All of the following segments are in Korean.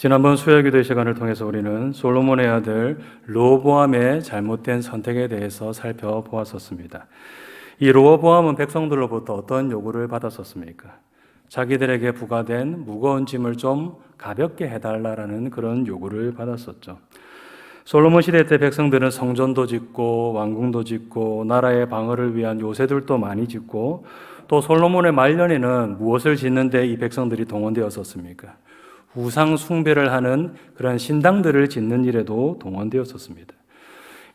지난번 수요기도 시간을 통해서 우리는 솔로몬의 아들 르호보암의 잘못된 선택에 대해서 살펴보았었습니다. 이 르호보암은 백성들로부터 어떤 요구를 받았었습니까? 자기들에게 부과된 무거운 짐을 좀 가볍게 해달라는 그런 요구를 받았었죠. 솔로몬 시대 때 백성들은 성전도 짓고 왕궁도 짓고 나라의 방어를 위한 요새들도 많이 짓고 또 솔로몬의 말년에는 무엇을 짓는데 이 백성들이 동원되었었습니까? 우상 숭배를 하는 그런 신당들을 짓는 일에도 동원되었었습니다.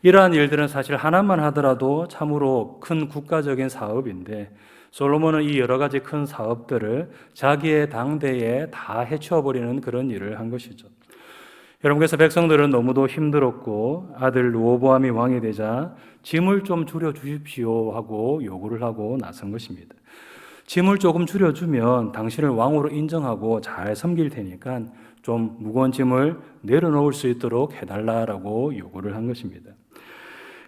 이러한 일들은 사실 하나만 하더라도 참으로 큰 국가적인 사업인데 솔로몬은 이 여러 가지 큰 사업들을 자기의 당대에 다 해치워버리는 그런 일을 한 것이죠. 여러분께서 백성들은 너무도 힘들었고 아들 르호보암이 왕이 되자 짐을 좀 줄여주십시오 하고 요구를 하고 나선 것입니다. 짐을 조금 줄여주면 당신을 왕으로 인정하고 잘 섬길 테니까 좀 무거운 짐을 내려놓을 수 있도록 해달라고 요구를 한 것입니다.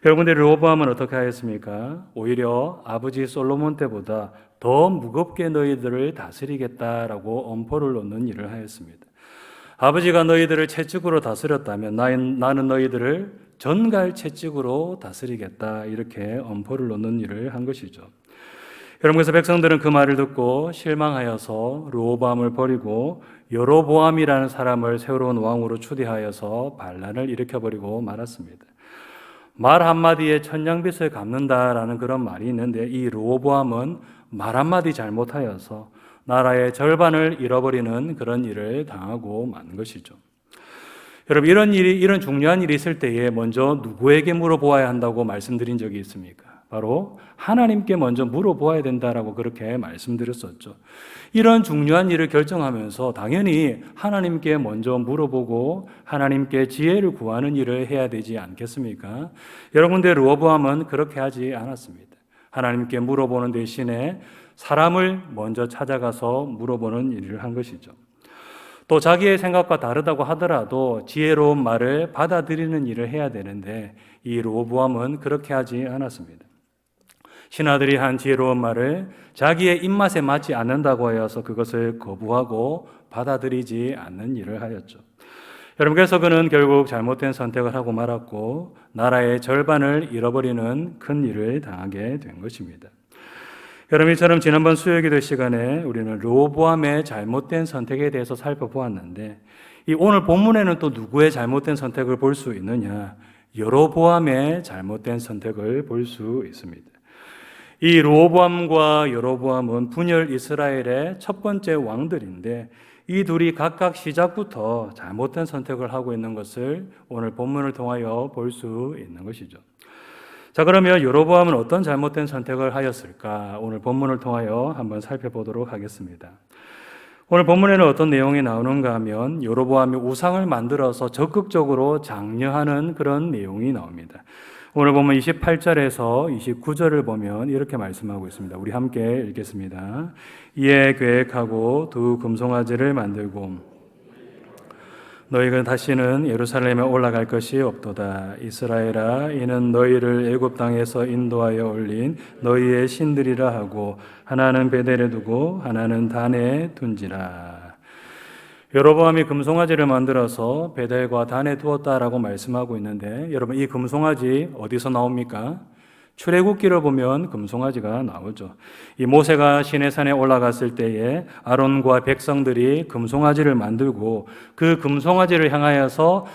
여러분들 르호보암은 어떻게 하였습니까? 오히려 아버지 솔로몬 때보다 더 무겁게 너희들을 다스리겠다라고 엄포를 놓는 일을 하였습니다. 아버지가 너희들을 채찍으로 다스렸다면 나는 너희들을 전갈 채찍으로 다스리겠다 이렇게 엄포를 놓는 일을 한 것이죠. 여러분께서 백성들은 그 말을 듣고 실망하여서 르호보암을 버리고 여로보암이라는 사람을 새로운 왕으로 추대하여서 반란을 일으켜버리고 말았습니다. 말 한마디에 천냥빚을 갚는다라는 그런 말이 있는데 이 르호보암은 말 한마디 잘못하여서 나라의 절반을 잃어버리는 그런 일을 당하고 만 것이죠. 여러분 이런 중요한 일이 있을 때에 먼저 누구에게 물어보아야 한다고 말씀드린 적이 있습니까? 바로 하나님께 먼저 물어보아야 된다라고 그렇게 말씀드렸었죠. 이런 중요한 일을 결정하면서 당연히 하나님께 먼저 물어보고 하나님께 지혜를 구하는 일을 해야 되지 않겠습니까? 여러분들 르호보암은 그렇게 하지 않았습니다. 하나님께 물어보는 대신에 사람을 먼저 찾아가서 물어보는 일을 한 것이죠. 또 자기의 생각과 다르다고 하더라도 지혜로운 말을 받아들이는 일을 해야 되는데 이 르호보암은 그렇게 하지 않았습니다. 신하들이 한 지혜로운 말을 자기의 입맛에 맞지 않는다고 하여서 그것을 거부하고 받아들이지 않는 일을 하였죠. 여러분께서 그는 결국 잘못된 선택을 하고 말았고 나라의 절반을 잃어버리는 큰 일을 당하게 된 것입니다. 여러분처럼 지난번 수요기도 시간에 우리는 르호보암의 잘못된 선택에 대해서 살펴보았는데 이 오늘 본문에는 또 누구의 잘못된 선택을 볼 수 있느냐? 여로보암의 잘못된 선택을 볼 수 있습니다. 이 르호보암과 여로보암은 분열 이스라엘의 첫 번째 왕들인데 이 둘이 각각 시작부터 잘못된 선택을 하고 있는 것을 오늘 본문을 통하여 볼 수 있는 것이죠. 자, 그러면 여로보암은 어떤 잘못된 선택을 하였을까? 오늘 본문을 통하여 한번 살펴보도록 하겠습니다. 오늘 본문에는 어떤 내용이 나오는가 하면 여로보암이 우상을 만들어서 적극적으로 장려하는 그런 내용이 나옵니다. 오늘 보면 28절에서 29절을 보면 이렇게 말씀하고 있습니다. 우리 함께 읽겠습니다. 이에 계획하고 두 금송아지를 만들고 너희가 다시는 예루살렘에 올라갈 것이 없도다. 이스라엘아, 이는 너희를 애굽 땅에서 인도하여 올린 너희의 신들이라 하고 하나는 베델에 두고 하나는 단에 둔지라. 여로보암이 금송아지를 만들어서 베델과 단에 두었다라고 말씀하고 있는데 여러분 이 금송아지 어디서 나옵니까? 출애굽기를 보면 금송아지가 나오죠. 이 모세가 시내산에 올라갔을 때에 아론과 백성들이 금송아지를 만들고 그 금송아지를 향하여서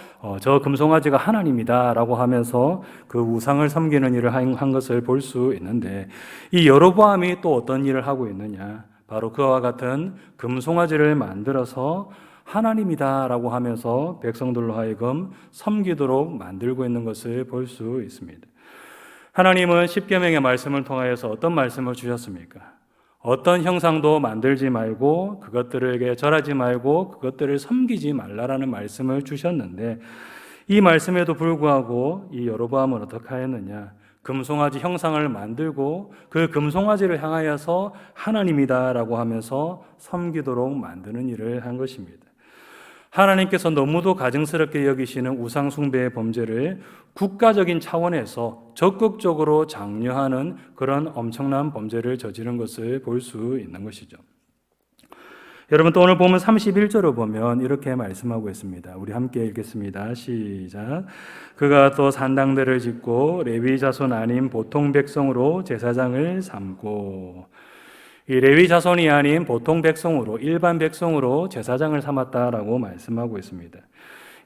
저 금송아지가 하나님이다 라고 하면서 그 우상을 섬기는 일을 한 것을 볼 수 있는데 이 여로보암이 또 어떤 일을 하고 있느냐? 바로 그와 같은 금송아지를 만들어서 하나님이다 라고 하면서 백성들로 하여금 섬기도록 만들고 있는 것을 볼 수 있습니다. 하나님은 십계명의 말씀을 통하여서 어떤 말씀을 주셨습니까? 어떤 형상도 만들지 말고 그것들에게 절하지 말고 그것들을 섬기지 말라라는 말씀을 주셨는데 이 말씀에도 불구하고 이 여로보암은 어떻게 하였느냐? 금송아지 형상을 만들고 그 금송아지를 향하여서 하나님이다라고 하면서 섬기도록 만드는 일을 한 것입니다. 하나님께서 너무도 가증스럽게 여기시는 우상 숭배의 범죄를 국가적인 차원에서 적극적으로 장려하는 그런 엄청난 범죄를 저지른 것을 볼 수 있는 것이죠. 여러분 또 오늘 보면 31절을 보면 이렇게 말씀하고 있습니다. 우리 함께 읽겠습니다. 시작. 그가 또 산당들을 짓고 레위 자손 아닌 보통 백성으로 제사장을 삼고, 이 레위 자손이 아닌 보통 백성으로, 일반 백성으로 제사장을 삼았다라고 말씀하고 있습니다.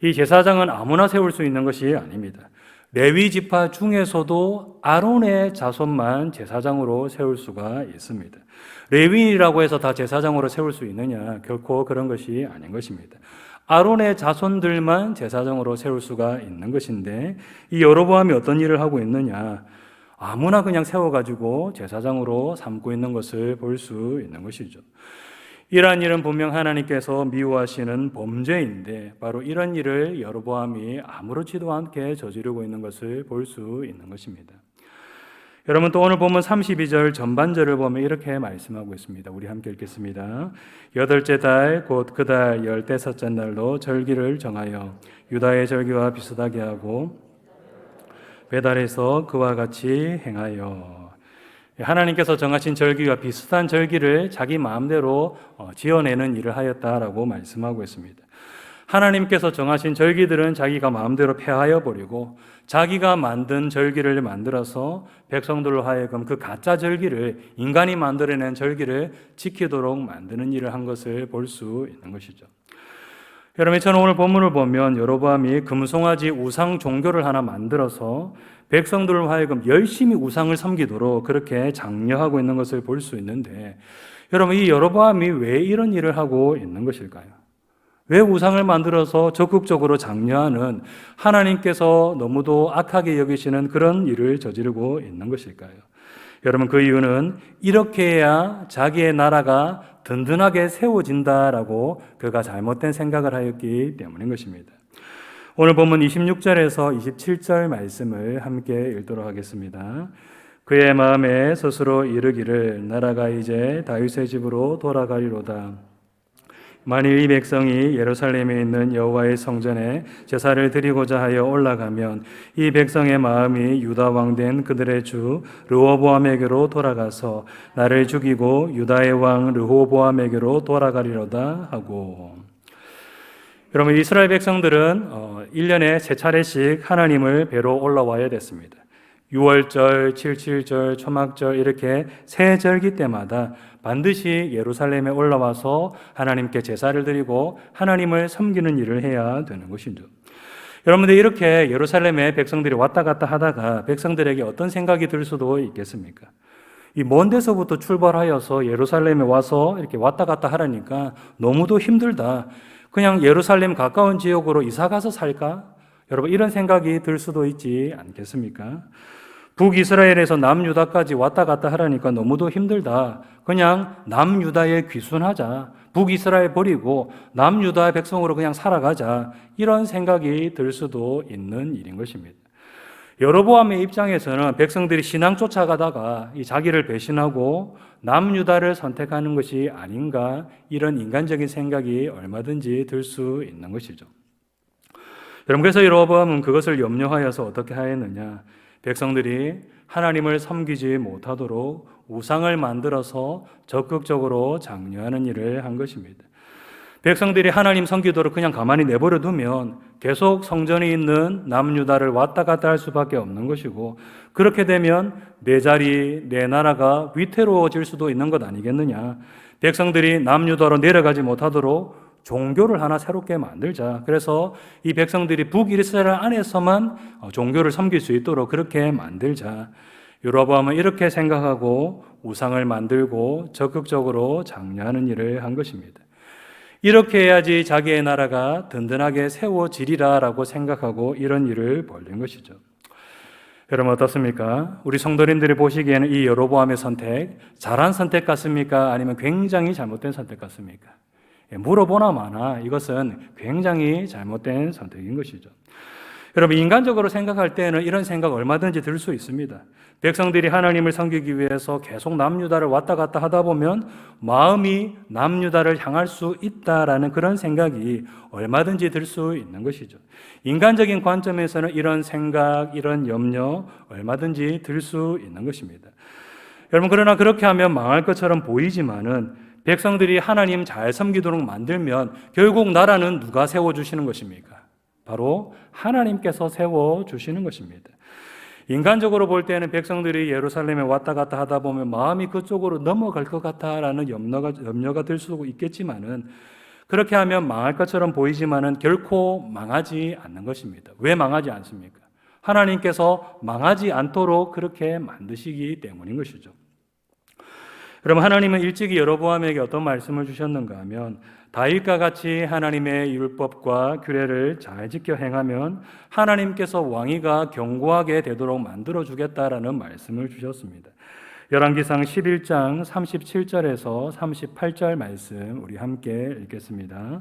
이 제사장은 아무나 세울 수 있는 것이 아닙니다. 레위 지파 중에서도 아론의 자손만 제사장으로 세울 수가 있습니다. 레위인이라고 해서 다 제사장으로 세울 수 있느냐? 결코 그런 것이 아닌 것입니다. 아론의 자손들만 제사장으로 세울 수가 있는 것인데, 이 여로보암이 어떤 일을 하고 있느냐? 아무나 그냥 세워가지고 제사장으로 삼고 있는 것을 볼 수 있는 것이죠. 이러한 일은 분명 하나님께서 미워하시는 범죄인데, 바로 이런 일을 여로보암이 아무렇지도 않게 저지르고 있는 것을 볼 수 있는 것입니다. 여러분 또 오늘 보면 32절 전반절을 보면 이렇게 말씀하고 있습니다. 우리 함께 읽겠습니다. 8째 달 곧 그 달 15째 날로 절기를 정하여 유다의 절기와 비슷하게 하고 배달해서 그와 같이 행하여. 하나님께서 정하신 절기와 비슷한 절기를 자기 마음대로 지어내는 일을 하였다라고 말씀하고 있습니다. 하나님께서 정하신 절기들은 자기가 마음대로 폐하여 버리고 자기가 만든 절기를 만들어서 백성들로 하여금 그 가짜 절기를, 인간이 만들어낸 절기를 지키도록 만드는 일을 한 것을 볼 수 있는 것이죠. 여러분, 저는 오늘 본문을 보면 여로보암이 금송아지 우상 종교를 하나 만들어서 백성들로 하여금 열심히 우상을 섬기도록 그렇게 장려하고 있는 것을 볼 수 있는데, 여러분, 이 여로보암이 왜 이런 일을 하고 있는 것일까요? 왜 우상을 만들어서 적극적으로 장려하는, 하나님께서 너무도 악하게 여기시는 그런 일을 저지르고 있는 것일까요? 여러분, 그 이유는 이렇게 해야 자기의 나라가 든든하게 세워진다라고 그가 잘못된 생각을 하였기 때문인 것입니다. 오늘 본문 26절에서 27절 말씀을 함께 읽도록 하겠습니다. 그의 마음에 스스로 이르기를 나라가 이제 다윗의 집으로 돌아가리로다. 만일 이 백성이 예루살렘에 있는 여호와의 성전에 제사를 드리고자 하여 올라가면 이 백성의 마음이 유다 왕 된 그들의 주 르호보암에게로 돌아가서 나를 죽이고 유다의 왕 르호보암에게로 돌아가리로다 하고. 여러분, 이스라엘 백성들은 1년에 3차례씩 하나님을 뵈러 올라와야 됐습니다. 6월절, 77절, 초막절 이렇게 새 절기 때마다 반드시 예루살렘에 올라와서 하나님께 제사를 드리고 하나님을 섬기는 일을 해야 되는 것이죠. 여러분들, 이렇게 예루살렘에 백성들이 왔다 갔다 하다가 백성들에게 어떤 생각이 들 수도 있겠습니까? 이 먼 데서부터 출발하여서 예루살렘에 와서 이렇게 왔다 갔다 하라니까 너무도 힘들다. 그냥 예루살렘 가까운 지역으로 이사 가서 살까? 여러분, 이런 생각이 들 수도 있지 않겠습니까? 북이스라엘에서 남유다까지 왔다 갔다 하라니까 너무도 힘들다. 그냥 남유다에 귀순하자. 북이스라엘 버리고 남유다의 백성으로 그냥 살아가자. 이런 생각이 들 수도 있는 일인 것입니다. 여로보암의 입장에서는 백성들이 신앙 쫓아가다가 이 자기를 배신하고 남유다를 선택하는 것이 아닌가, 이런 인간적인 생각이 얼마든지 들 수 있는 것이죠. 여러분, 그래서 여로보암은 그것을 염려하여서 어떻게 하였느냐? 백성들이 하나님을 섬기지 못하도록 우상을 만들어서 적극적으로 장려하는 일을 한 것입니다. 백성들이 하나님 섬기도록 그냥 가만히 내버려 두면 계속 성전이 있는 남유다를 왔다 갔다 할 수밖에 없는 것이고, 그렇게 되면 내 자리, 내 나라가 위태로워질 수도 있는 것 아니겠느냐. 백성들이 남유다로 내려가지 못하도록 종교를 하나 새롭게 만들자. 그래서 이 백성들이 북이스라엘 안에서만 종교를 섬길 수 있도록 그렇게 만들자. 여로보암은 이렇게 생각하고 우상을 만들고 적극적으로 장려하는 일을 한 것입니다. 이렇게 해야지 자기의 나라가 든든하게 세워지리라라고 생각하고 이런 일을 벌린 것이죠. 여러분, 어떻습니까? 우리 성도님들이 보시기에는 이 여로보암의 선택, 잘한 선택 같습니까? 아니면 굉장히 잘못된 선택 같습니까? 물어보나 마나 이것은 굉장히 잘못된 선택인 것이죠. 여러분, 인간적으로 생각할 때는 이런 생각 얼마든지 들 수 있습니다. 백성들이 하나님을 섬기기 위해서 계속 남유다를 왔다 갔다 하다 보면 마음이 남유다를 향할 수 있다라는 그런 생각이 얼마든지 들 수 있는 것이죠. 인간적인 관점에서는 이런 생각, 이런 염려 얼마든지 들 수 있는 것입니다. 여러분, 그러나 그렇게 하면 망할 것처럼 보이지만은 백성들이 하나님 잘 섬기도록 만들면 결국 나라는 누가 세워주시는 것입니까? 바로 하나님께서 세워주시는 것입니다. 인간적으로 볼 때는 백성들이 예루살렘에 왔다 갔다 하다 보면 마음이 그쪽으로 넘어갈 것 같다라는 염려가 들 수도 있겠지만은, 그렇게 하면 망할 것처럼 보이지만은 결코 망하지 않는 것입니다. 왜 망하지 않습니까? 하나님께서 망하지 않도록 그렇게 만드시기 때문인 것이죠. 그럼 하나님은 일찍이 여로보암에게 어떤 말씀을 주셨는가 하면, 다윗과 같이 하나님의 율법과 규례를 잘 지켜 행하면 하나님께서 왕위가 견고하게 되도록 만들어주겠다라는 말씀을 주셨습니다. 열왕기상 11장 37절에서 38절 말씀 우리 함께 읽겠습니다.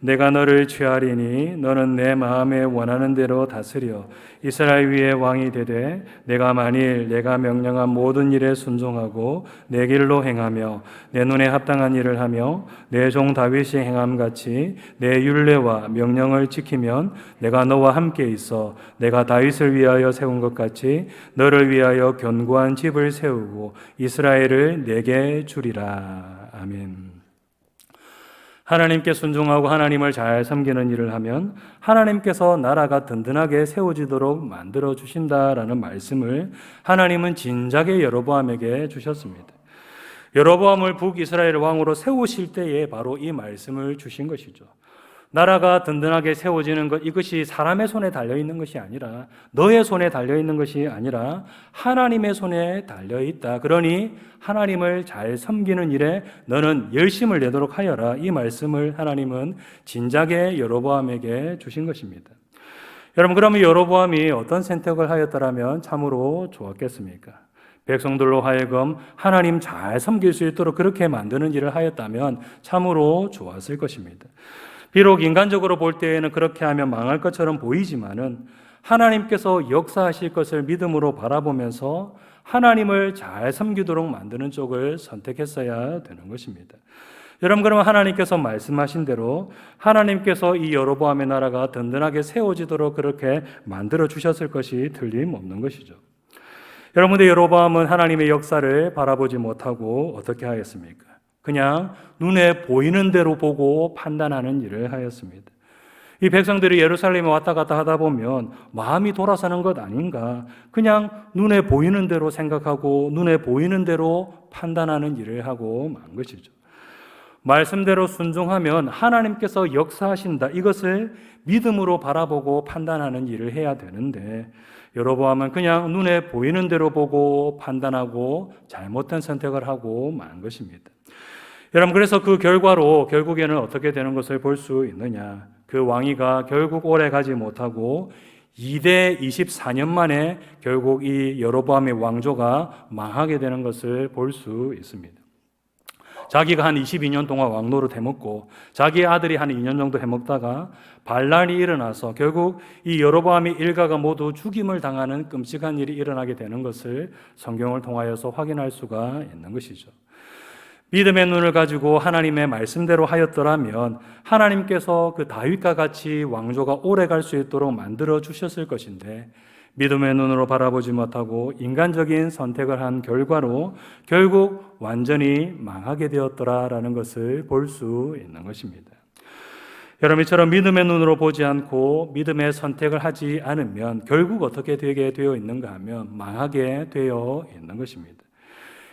내가 너를 취하리니 너는 내 마음에 원하는 대로 다스려 이스라엘 위에 왕이 되되, 내가 만일 내가 명령한 모든 일에 순종하고 내 길로 행하며 내 눈에 합당한 일을 하며 내 종 다윗이 행함같이 내 율례와 명령을 지키면 내가 너와 함께 있어 내가 다윗을 위하여 세운 것 같이 너를 위하여 견고한 집을 세우고 이스라엘을 내게 주리라. 아멘. 하나님께 순종하고 하나님을 잘 섬기는 일을 하면 하나님께서 나라가 든든하게 세워지도록 만들어 주신다라는 말씀을 하나님은 진작에 여로보암에게 주셨습니다. 여로보암을 북이스라엘 왕으로 세우실 때에 바로 이 말씀을 주신 것이죠. 나라가 든든하게 세워지는 것, 이것이 사람의 손에 달려있는 것이 아니라, 너의 손에 달려있는 것이 아니라 하나님의 손에 달려있다. 그러니 하나님을 잘 섬기는 일에 너는 열심을 내도록 하여라. 이 말씀을 하나님은 진작에 여로보암에게 주신 것입니다. 여러분, 그러면 여로보암이 어떤 선택을 하였더라면 참으로 좋았겠습니까? 백성들로 하여금 하나님 잘 섬길 수 있도록 그렇게 만드는 일을 하였다면 참으로 좋았을 것입니다. 비록 인간적으로 볼 때에는 그렇게 하면 망할 것처럼 보이지만은, 하나님께서 역사하실 것을 믿음으로 바라보면서 하나님을 잘 섬기도록 만드는 쪽을 선택했어야 되는 것입니다. 여러분, 그러면 하나님께서 말씀하신 대로 하나님께서 이 여로보암의 나라가 든든하게 세워지도록 그렇게 만들어 주셨을 것이 틀림없는 것이죠. 여러분들, 여로보암은 하나님의 역사를 바라보지 못하고 어떻게 하였습니까? 그냥 눈에 보이는 대로 보고 판단하는 일을 하였습니다. 이 백성들이 예루살렘에 왔다 갔다 하다 보면 마음이 돌아서는 것 아닌가, 그냥 눈에 보이는 대로 생각하고 눈에 보이는 대로 판단하는 일을 하고 만 것이죠. 말씀대로 순종하면 하나님께서 역사하신다, 이것을 믿음으로 바라보고 판단하는 일을 해야 되는데, 여로보암은 그냥 눈에 보이는 대로 보고 판단하고 잘못된 선택을 하고 만 것입니다. 여러분, 그래서 그 결과로 결국에는 어떻게 되는 것을 볼 수 있느냐? 그 왕위가 결국 오래 가지 못하고 2대 24년 만에 결국 이 여로보암의 왕조가 망하게 되는 것을 볼 수 있습니다. 자기가 한 22년 동안 왕노릇 해먹고 자기의 아들이 한 2년 정도 해먹다가 반란이 일어나서 결국 이 여로보암의 일가가 모두 죽임을 당하는 끔찍한 일이 일어나게 되는 것을 성경을 통하여서 확인할 수가 있는 것이죠. 믿음의 눈을 가지고 하나님의 말씀대로 하였더라면 하나님께서 그 다윗과 같이 왕조가 오래 갈 수 있도록 만들어 주셨을 것인데, 믿음의 눈으로 바라보지 못하고 인간적인 선택을 한 결과로 결국 완전히 망하게 되었더라라는 것을 볼 수 있는 것입니다. 여러분, 이처럼 믿음의 눈으로 보지 않고 믿음의 선택을 하지 않으면 결국 어떻게 되게 되어 있는가 하면 망하게 되어 있는 것입니다.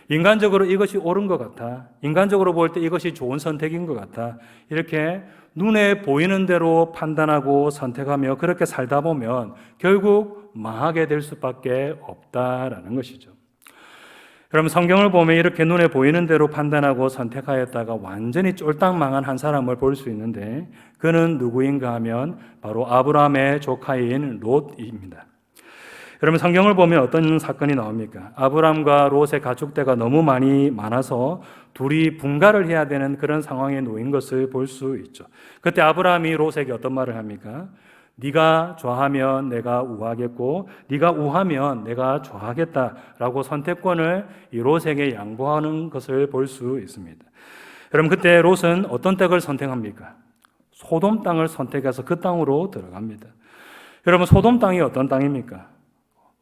인간적으로 이것이 옳은 것 같아, 인간적으로 볼 때 이것이 좋은 선택인 것 같아, 이렇게 눈에 보이는 대로 판단하고 선택하며 그렇게 살다 보면 결국 망하게 될 수밖에 없다라는 것이죠. 여러분, 성경을 보면 이렇게 눈에 보이는 대로 판단하고 선택하였다가 완전히 쫄딱 망한 한 사람을 볼 수 있는데, 그는 누구인가 하면 바로 아브라함의 조카인 롯입니다. 여러분, 성경을 보면 어떤 사건이 나옵니까? 아브람과 롯의 가축대가 너무 많아서 둘이 분가를 해야 되는 그런 상황에 놓인 것을 볼 수 있죠. 그때 아브람이 롯에게 어떤 말을 합니까? 네가 좌하면 내가 우하겠고 네가 우하면 내가 좌하겠다라고 선택권을 이 롯에게 양보하는 것을 볼 수 있습니다. 여러분, 그때 롯은 어떤 땅을 선택합니까? 소돔 땅을 선택해서 그 땅으로 들어갑니다. 여러분, 소돔 땅이 어떤 땅입니까?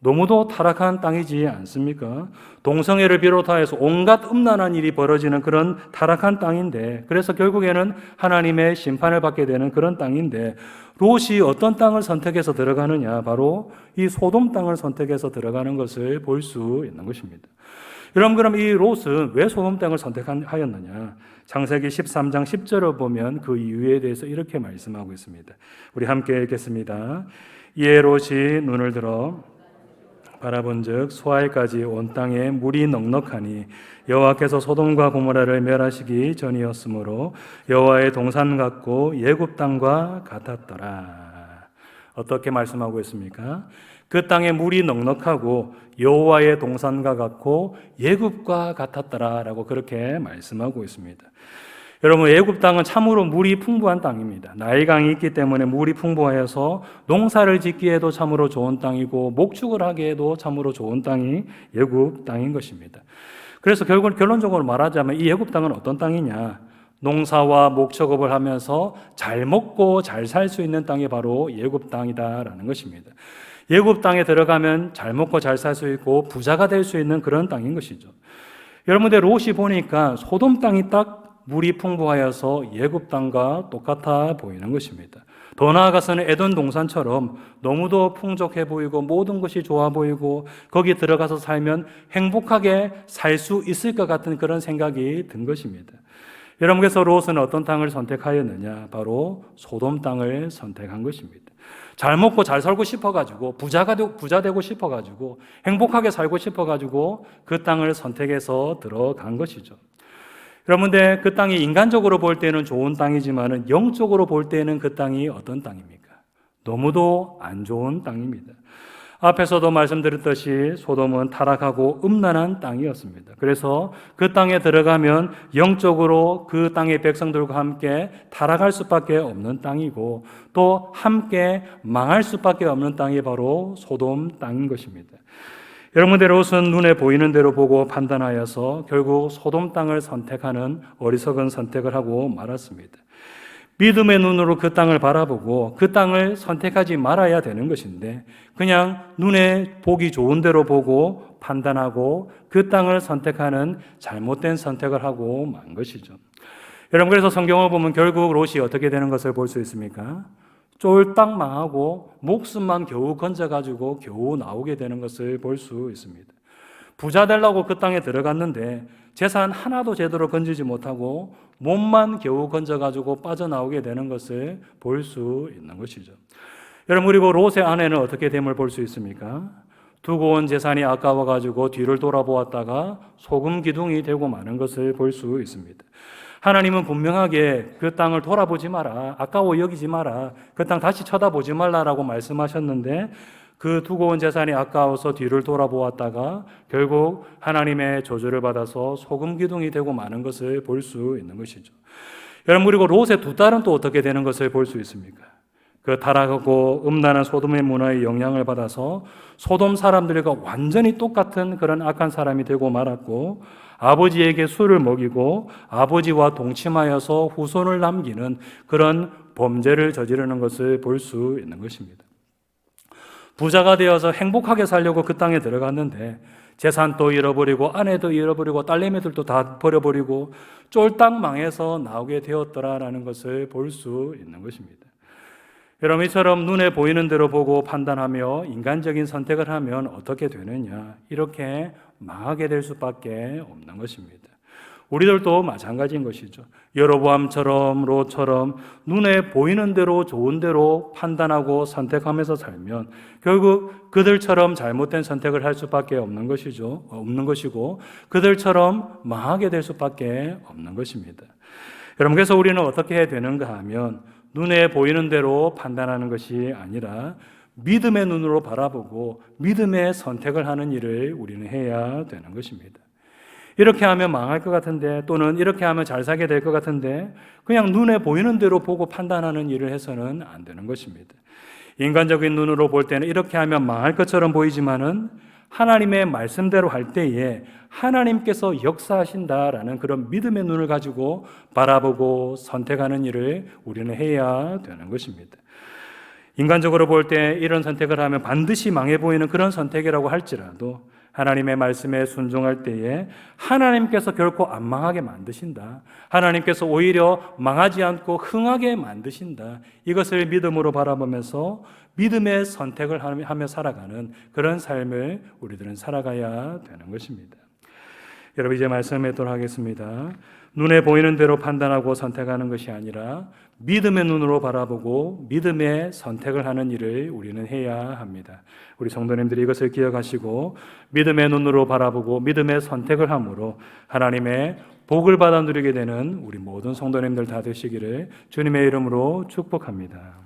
너무도 타락한 땅이지 않습니까? 동성애를 비롯하여서 온갖 음란한 일이 벌어지는 그런 타락한 땅인데, 그래서 결국에는 하나님의 심판을 받게 되는 그런 땅인데, 롯이 어떤 땅을 선택해서 들어가느냐? 바로 이 소돔 땅을 선택해서 들어가는 것을 볼 수 있는 것입니다. 여러분, 그럼 이 롯은 왜 소돔 땅을 선택하였느냐? 창세기 13장 10절을 보면 그 이유에 대해서 이렇게 말씀하고 있습니다. 우리 함께 읽겠습니다. 이에 롯이 눈을 들어 바라본즉 소알까지 온 땅에 물이 넉넉하니 여호와께서 소돔과 고모라를 멸하시기 전이었으므로 여호와의 동산 같고 예굽 땅과 같았더라. 어떻게 말씀하고 있습니까? 그 땅에 물이 넉넉하고 여호와의 동산과 같고 예굽과 같았더라라고 그렇게 말씀하고 있습니다. 여러분, 애굽 땅은 참으로 물이 풍부한 땅입니다. 나일강이 있기 때문에 물이 풍부하여서 농사를 짓기에도 참으로 좋은 땅이고 목축을 하기에도 참으로 좋은 땅이 애굽 땅인 것입니다. 그래서 결론적으로 말하자면 이 애굽 땅은 어떤 땅이냐? 농사와 목축업을 하면서 잘 먹고 잘 살 수 있는 땅이 바로 애굽 땅이다라는 것입니다. 애굽 땅에 들어가면 잘 먹고 잘 살 수 있고 부자가 될 수 있는 그런 땅인 것이죠. 여러분들 롯이 보니까 소돔 땅이 딱 물이 풍부하여서 예굽 땅과 똑같아 보이는 것입니다. 더 나아가서는 에덴 동산처럼 너무도 풍족해 보이고 모든 것이 좋아 보이고 거기 들어가서 살면 행복하게 살 수 있을 것 같은 그런 생각이 든 것입니다. 여러분께서 롯은 어떤 땅을 선택하였느냐? 바로 소돔 땅을 선택한 것입니다. 잘 먹고 잘 살고 싶어가지고 부자 되고 싶어가지고 행복하게 살고 싶어가지고 그 땅을 선택해서 들어간 것이죠. 여러분들, 그 땅이 인간적으로 볼 때는 좋은 땅이지만 영적으로 볼 때는 그 땅이 어떤 땅입니까? 너무도 안 좋은 땅입니다. 앞에서도 말씀드렸듯이 소돔은 타락하고 음란한 땅이었습니다. 그래서 그 땅에 들어가면 영적으로 그 땅의 백성들과 함께 타락할 수밖에 없는 땅이고 또 함께 망할 수밖에 없는 땅이 바로 소돔 땅인 것입니다. 여러분들, 롯은 눈에 보이는 대로 보고 판단하여서 결국 소돔 땅을 선택하는 어리석은 선택을 하고 말았습니다. 믿음의 눈으로 그 땅을 바라보고 그 땅을 선택하지 말아야 되는 것인데 그냥 눈에 보기 좋은 대로 보고 판단하고 그 땅을 선택하는 잘못된 선택을 하고 만 것이죠. 여러분, 그래서 성경을 보면 결국 롯이 어떻게 되는 것을 볼 수 있습니까? 쫄딱 망하고 목숨만 겨우 건져가지고 겨우 나오게 되는 것을 볼 수 있습니다. 부자 되려고 그 땅에 들어갔는데 재산 하나도 제대로 건지지 못하고 몸만 겨우 건져가지고 빠져나오게 되는 것을 볼 수 있는 것이죠. 여러분, 그리고 롯의 아내는 어떻게 됨을 볼 수 있습니까? 두고 온 재산이 아까워가지고 뒤를 돌아보았다가 소금 기둥이 되고 마는 것을 볼 수 있습니다. 하나님은 분명하게 그 땅을 돌아보지 마라, 아까워 여기지 마라, 그 땅 다시 쳐다보지 말라라고 말씀하셨는데 그 두고 온 재산이 아까워서 뒤를 돌아보았다가 결국 하나님의 저주를 받아서 소금 기둥이 되고 마는 것을 볼 수 있는 것이죠. 여러분, 그리고 롯의 두 딸은 또 어떻게 되는 것을 볼 수 있습니까? 그 타락하고 음란한 소돔의 문화의 영향을 받아서 소돔 사람들과 완전히 똑같은 그런 악한 사람이 되고 말았고 아버지에게 술을 먹이고 아버지와 동침하여서 후손을 남기는 그런 범죄를 저지르는 것을 볼 수 있는 것입니다. 부자가 되어서 행복하게 살려고 그 땅에 들어갔는데 재산도 잃어버리고 아내도 잃어버리고 딸내미들도 다 버려버리고 쫄딱 망해서 나오게 되었더라라는 것을 볼 수 있는 것입니다. 여러분, 이처럼 눈에 보이는 대로 보고 판단하며 인간적인 선택을 하면 어떻게 되느냐? 이렇게 망하게 될 수밖에 없는 것입니다. 우리들도 마찬가지인 것이죠. 여로보암처럼 롯처럼 눈에 보이는 대로 좋은 대로 판단하고 선택하면서 살면 결국 그들처럼 잘못된 선택을 할 수밖에 없는 것이고 그들처럼 망하게 될 수밖에 없는 것입니다. 여러분, 그래서 우리는 어떻게 해야 되는가 하면 눈에 보이는 대로 판단하는 것이 아니라 믿음의 눈으로 바라보고 믿음의 선택을 하는 일을 우리는 해야 되는 것입니다. 이렇게 하면 망할 것 같은데 또는 이렇게 하면 잘 살게 될 것 같은데 그냥 눈에 보이는 대로 보고 판단하는 일을 해서는 안 되는 것입니다. 인간적인 눈으로 볼 때는 이렇게 하면 망할 것처럼 보이지만은 하나님의 말씀대로 할 때에 하나님께서 역사하신다라는 그런 믿음의 눈을 가지고 바라보고 선택하는 일을 우리는 해야 되는 것입니다. 인간적으로 볼 때 이런 선택을 하면 반드시 망해 보이는 그런 선택이라고 할지라도 하나님의 말씀에 순종할 때에 하나님께서 결코 안 망하게 만드신다. 하나님께서 오히려 망하지 않고 흥하게 만드신다. 이것을 믿음으로 바라보면서 믿음의 선택을 하며 살아가는 그런 삶을 우리들은 살아가야 되는 것입니다. 여러분, 이제 말씀하도록 하겠습니다. 눈에 보이는 대로 판단하고 선택하는 것이 아니라 믿음의 눈으로 바라보고 믿음의 선택을 하는 일을 우리는 해야 합니다. 우리 성도님들이 이것을 기억하시고 믿음의 눈으로 바라보고 믿음의 선택을 함으로 하나님의 복을 받아 누리게 되는 우리 모든 성도님들 다 되시기를 주님의 이름으로 축복합니다.